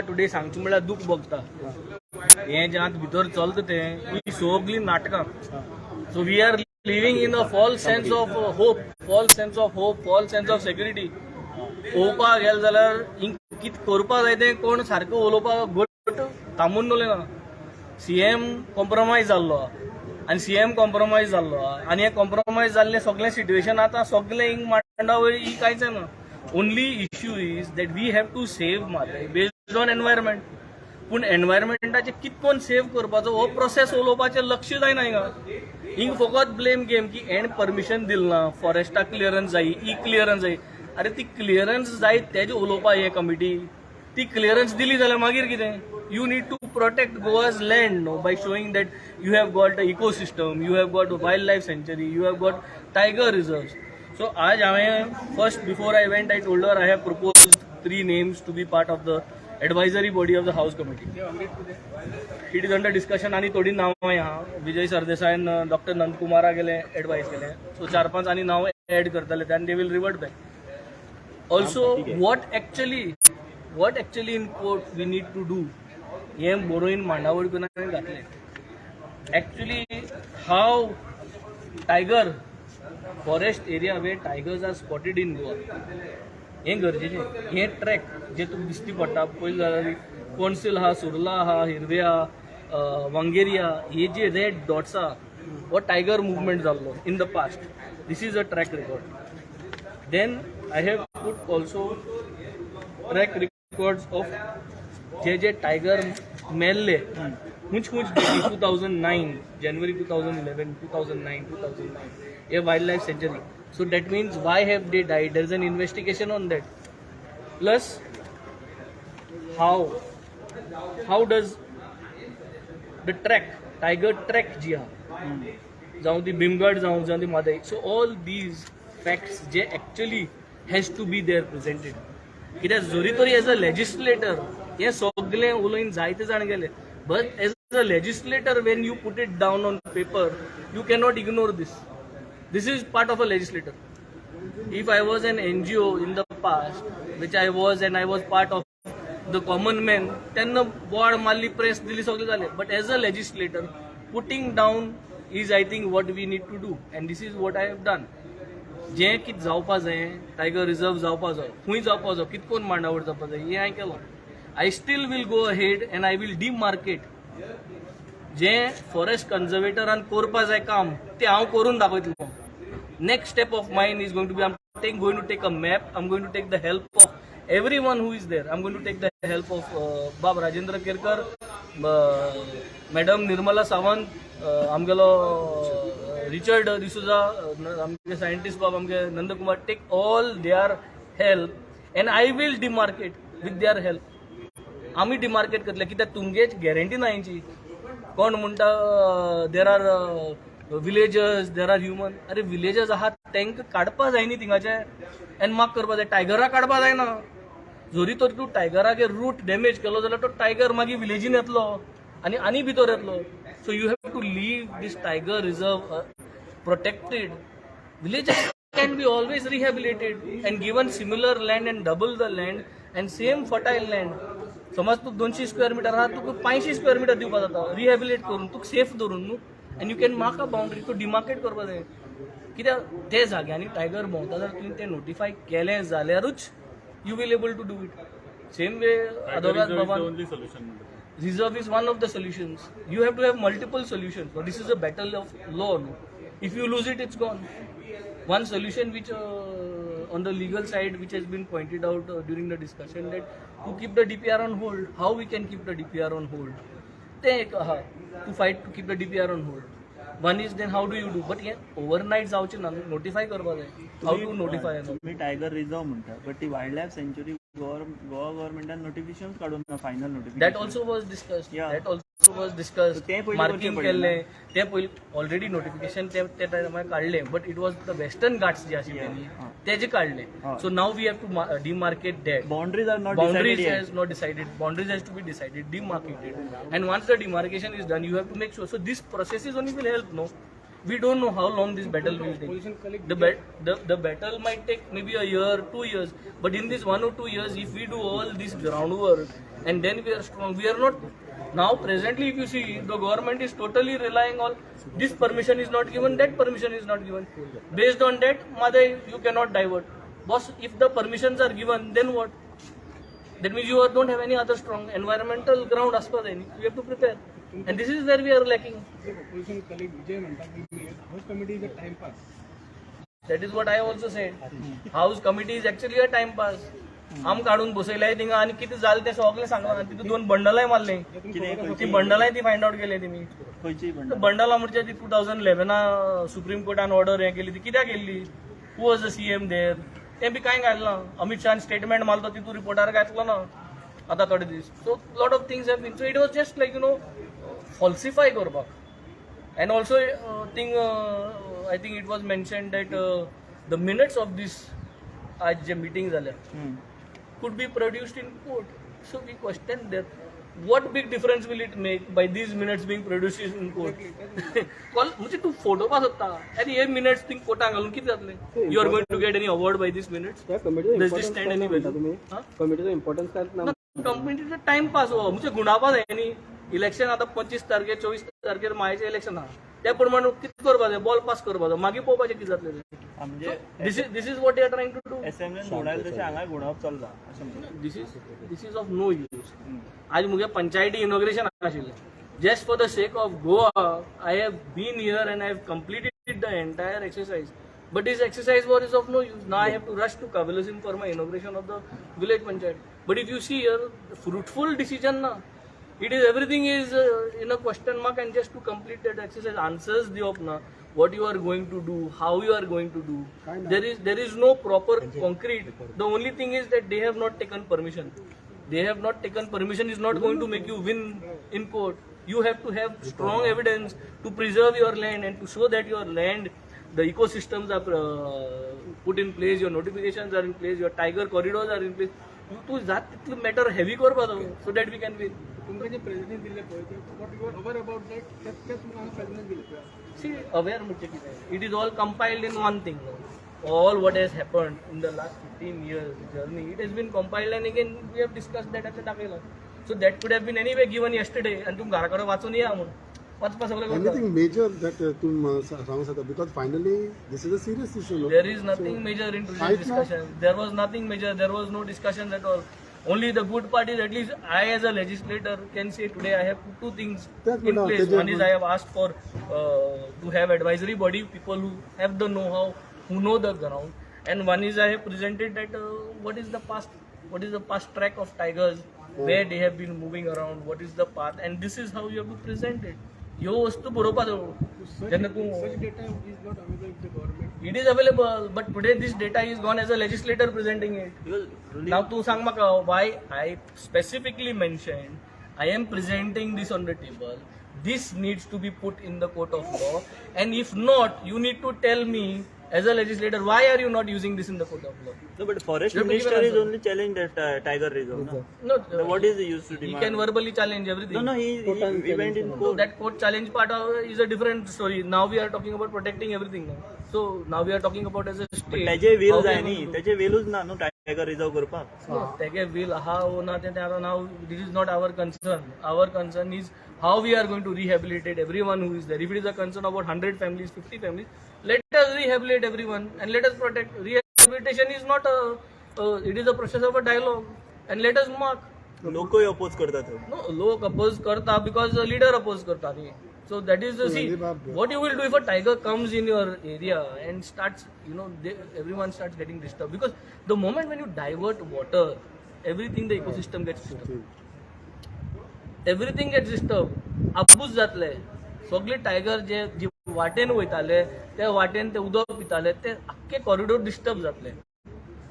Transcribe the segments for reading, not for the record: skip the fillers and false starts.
Today सांगचें म्हणल्यार दूख भोगता हें जें आतां भितर चलता तें ही सगळीं नाटकां. So we are living in a false sense of hope, false sense of security. पळोवपाक गेले जाल्यार कितें करपा जाय तें कोण सारकें उलोवपाक घट थांबून दवरलें ना. सीएम कॉम्प्रोमायज जाल्लो आनी सीएम कॉम्प्रोमायज जाल्लो आनी हें कॉम्प्रोमायज जाल्लें सगळें सिट्युएशन आतां सगळें हिंग मांडावळी ही कांयच ना. Only issue is that we have to save Mhadei based on environment. पूण एनवायरमेंटाचें कितकोन सेव्ह करपाचो हो प्रोसेस उलोवपाचें लक्ष जायना हिंगा. हिंग फकत ब्लेम गेम की हेण परमिशन दिलें ना, फॉरेस्टाक क्लियरन्स जायी, क्लियरन्स जायी. अरे ती क्लियरन्स जाय तेजे उलोवपाक हे कमिटी. ती क्लियरन्स दिली जाल्यार मागीर कितें? You need to protect Goa's land, no, by showing that you have got an ecosystem, you have got a wildlife sanctuary, you have got tiger reserves. So आज first before I went I told her I have proposed 3 names to be part of the advisory body of the House Committee. It is under discussion आणि थोडी नाव आहा. विजय सरदेसायन doctor नंदकुमारा गेले advice केले. सो 4-5 आणि नाव add करतले and they will revert back. Also what actually in court we need to do हे बरोवन मांडावळ करून घातले. Actually how tiger forest area where tigers are spotted in Goa हे गरजेचें. हे ट्रॅक जे तुका दिश्टी पडटा पयलीं जाल्यार कोणसील आहा, सुर्ला आहा, हिरवे आहा, वांगेरी आहा, हे जे रेड डॉट्स आहा हो टायगर मुवमेंट जाल्लो in the past. This is a track record. Then I have put also track records of जे टायगर मेल्ले हुंच 2009 January 2011 2009 a wildlife sanctuary. So that means why have they died? There is an investigation on that. Plus how does the tiger track ji ha जाऊ दी भीमगड जाऊ दी Mhadei. So all these facts J actually has to be there presented. कित्याक जोरी तरी as a legislator हे सगळें उलोवन जायते जाण गेले. But as a legislator when you put it down on paper you cannot ignore this. This is part of a legislator. If I was an NGO in the past which I was and I was part of the common man तेन्ना board मारली, press दिली, सगळें जालें. But as a legislator putting down is I think what we need to do and this is what I have done. जें कितें जावपा जाय, tiger reserve जावपा जाय, खूंय जावपा जाय, कितकोन मांडावळ जावपा जाय हें हांवें केलो. I still will go ahead and I will demarcate जें फॉरेस्ट कन्झर्वेटरान करपा जाय काम तें हांव करून दाखयतलो. Next step of mine is going to be I am going to take a map. I am going to take the help of everyone who is there. I am going to take the help of Bab Rajendra Kerkar, madam Nirmala Sawant, आमगेलो Richard D'Souza, आमचे scientist बाब आमचे Nandkumar. Take all their help and I will demarcate with their help. आमी demarcate करतले कित्याक तुमगेच guarantee ना हेंची. कोण म्हणटा there are villagers, there are human. अरे विलेजर्स आहात तांकां काडपा जाय न्ही थिंगाचे आनी म्हाका करपा जाय. टायगराक काडपा जायना. जोरी तर तूं टायगराचे रूट डॅमेज केलो जाल्यार तो टायगर मागीर विलेजीन येतलो आनी भितर येतलो. So you have to leave this tiger reserve protected. Villages can be always rehabilitated and given similar land and double the land and same fertile land. समज तू 200 स्क्वेअर मीटर आहा तुका 500 स्क्वेअर मीटर दिवपा जाता रिहॅबिलिटेट करून तुका सेफ धरून न्हू. And you can mark a boundary to demarcate करपा जाय. कित्याक ते जाग्यांनी टायगर भोंवता जाल्यार तुवें तें नोटिफाय केलें जाल्यारूच you will able to do it. Same way अदोगाद बाबा reserve is one of the solutions. You have to have multiple solutions. But this is a battle of law. No? If you lose it, it's gone. One solution which on the legal side which has been pointed out during the discussion that to keep the DPR on hold. How we can keep the DPR on hold? To fight to keep the DPR on hold. One is then how do you do? But yeah, overnight जावचे ना notify करपा जाय. How to notify? तुम्ही tiger reserve म्हणता but ती wildlife सँच्युरी गोवा गव्हर्नमेंटान notification काढून ना final notification. That also was discussed. That also was discussed. Marking केल्ले ते पयलीं ऑलरेडी नोटिफिकेशन ते टायमार काडले. But it was the western Ghats जे आशिल्ले तेजे काडले. So now we have to demarcate that. Boundaries are not Boundaries has not decided. Boundaries has to be decided, demarcated. And once the demarcation is done, you have to make sure. So this process is only will help. No, we don't know how long this battle will take. The battle might take maybe a year, 2 years, but in this 1 or 2 years, if we do all this groundwork and then we are strong, we are not. Now presently if you see, the government is totally relying on this permission is not given, that permission is not given. Based on that, Mhadei, you cannot divert. Boss, if the permissions are given, then what? That means you don't have any other strong environmental ground as per any. You have to prepare. And this is where we are lacking. Opposition colleague Vijay Mhadei, House committee is a time pass. That is what I also said. House committee is actually a time pass. आम काढून बसयलाय थिंगा आणि किती जालें तें सगळें सांगला तितून 2 बंडलाय मारले ती बंडलाय ती फायंड आउट केली तेमी बंडला म्हणजे ती 2011 सुप्रीम कोर्टान ऑर्डर हे केली ती कित्याक केल्ली हू वॉज द सीएम देर तें बी कांय घालना अमित शाहान स्टेटमेंट मारलो तितून रिपोर्टार घातलो ना आतां थोडे दीस so lot of things have been so it was just like falsify करपाक and also thing I think it was mention that the minutes of दीस आज जे मीटिंग जाल्या could be produced in court. So we question that what big difference will it make by these minutes being produced in court? Call मुझे तू photo पास होता अरे ये minutes thing Kota घालून किती जातले you are going to get any award by these minutes? Does this stand any value? कमिटीचं importance काय ना कमिटीचं टाइम पास हो मुझे गुणापास आहे नी इलेक्शन आता 25 तारखेर 24 तारखेर मायाचे इलेक्शन हा त्या प्रमाणे किती करपा जाय बॉल पास करपा जाय मागीर पळोवपाचें कितें जातलें म्हणजे this is what they are trying to do. असेंब्लीन घोडायला तशें हांगा घोडावप चलता this is of no use. आज मुगे पंचायती इनॉग्रेशन आशिल्लें just for the sake of Goa I have been here and I have completed the entire exercise but this exercise is of no use. Now I have to rush to Kavalasim for my inauguration of the village panchayat. But if you see here fruitful decision na it is everything is in a question mark and just to complete that exercise answers the opna what you are going to do, how you are going to do. There is no proper concrete. The only thing is that they have not taken permission. They have not taken permission is not going to make you win in court. You have to have strong evidence to preserve your land and to show that your land, the ecosystems are put in place, your notifications are in place, your tiger corridors are in place. तू जात तितलं matter heavy करपा so that we can win तुमकां जे president दिल्ले पळय ते what you are aware about that ते तुमकां प्रेसिडेंट दिले सी अवेअर म्हणजे कितें it is all compiled in one thing all what has happened in the last 15 years journey it has been compiled and again we have discussed that at the dakhela so that could have been anyway given yesterday and तुम घरा कडे वाचून या म्हणून वाचपा सगळं anything major that तुम सांगू शकता because finally this is a serious issue no? There is nothing major in today's discussion there was nothing major there was no discussion at all only the good part is at least I as a legislator can say today I have two things in place one is I have asked for to have advisory body people who have the know-how who know the ground and one is I have presented that what is the past track of tigers where they have been moving around what is the path and this is how you have to present it ह्यो वस्तू बरोवपा जाय जेन्ना तूं such data is not available with the government it is available but today this data is gone as a legislator presenting it now तू सांग म्हाका why I specifically mentioned I am presenting this on the table this needs to be put in the court of law and if not you need to tell me as a legislator why are you not using this in the court of law no but forest minister is only challenging that tiger reserve no what is the use to demand he can verbally challenge everything no he went in court that court challenge part is a different story now we are talking about protecting everything now so now we are talking about as a state त्याचे will जाय नी त्याचे willच ना no tiger reserve करपाक त्याचे will हा ना ते आता now this is not our concern is how we are going to rehabilitate everyone who is there if it is a concern about 100 families 50 families let us rehabilitate everyone and let us protect rehabilitation is not it is a process of a dialogue and let us mark लोकही oppose करतात no लोक oppose करता because the leader oppose करता so that is the see what you will do if a tiger comes in your area and starts everyone starts getting disturbed because the moment when you divert water everything the ecosystem gets disturbed everything gets disturbed आपूस जातले सगळे tiger जे वाटेन वयताले त्या वाटेन ते उदक पिताले ते आख्खे कॉरिडोर डिस्टर्ब जातले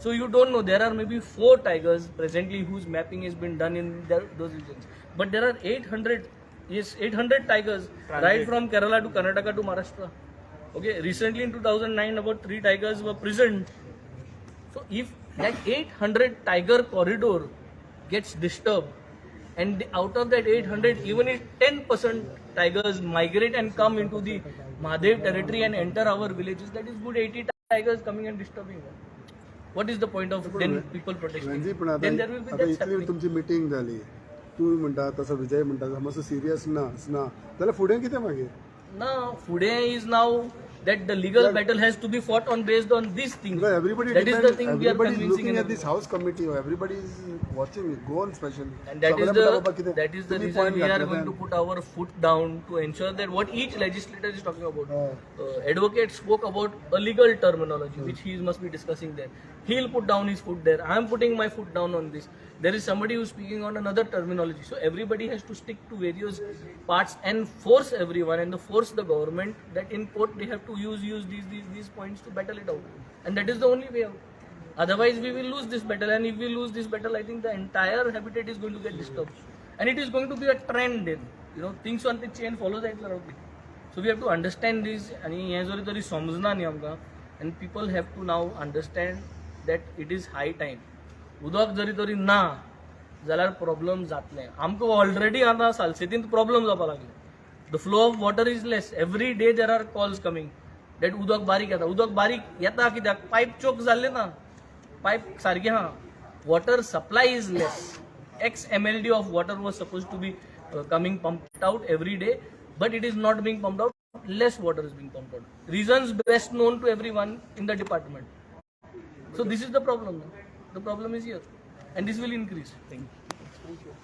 so you don't know there are maybe 4 tigers presently whose mapping has been done in those regions but there are 800 tigers right from Kerala to Karnataka to Maharashtra okay recently in 2009 about 3 tigers were prisoned so if that 800 tiger corridor gets disturbed and out of that 800 even if 10% tigers migrate and come into the Mhadei territory and enter our villages, that is good 80 tigers coming and disturbing them. What is the point of then people protesting? Venzy पण आता Then there will be आता deaths इतली happening. तुमची meeting जाली तूं म्हणटा तसो विजय म्हणटा समज सिरियस ना जाल्यार फुडें कितें मागीर Now, today is now that the legal battle has to be fought on based on these things. Because everybody That is the thing we are everybody is convincing looking in at this house committee. Everybody is watching it. Goan especially. And that is the तुम्ही reason point we are घातले going to then. put our foot down to ensure that what each legislator is talking about. Advocate spoke about a legal terminology which he must be discussing there. He'll put down his foot there. I am putting my foot down on this. There is somebody who's speaking on another terminology. So everybody has to stick to various parts and force everyone and force the government that in court they have to use these points to battle it out. And that is the only way out. Otherwise we will lose this battle, and if we lose this battle, I think the entire habitat is going to get disturbed. And it is going to be a trend then. Things on the chain follows that. So we have to understand this, and people have to now understand that it is high time. उदक जरी तरी ना जाल्यार problem जातले. आमकां already आतां सालसेतींत problem जावपाक लागले. The flow of water is less. Every day there are calls coming that उदक बारीक येता. उदक बारीक येता कित्याक पायप चोक जाल्ले ना. पायप सारके हा. Water supply is less. X MLD of water was supposed to be coming pumped out every day, but it is not being pumped out. Less water is being pumped out. Reasons best known to everyone in the department. So this is the problem. The problem is here, and this will increase. Thank you.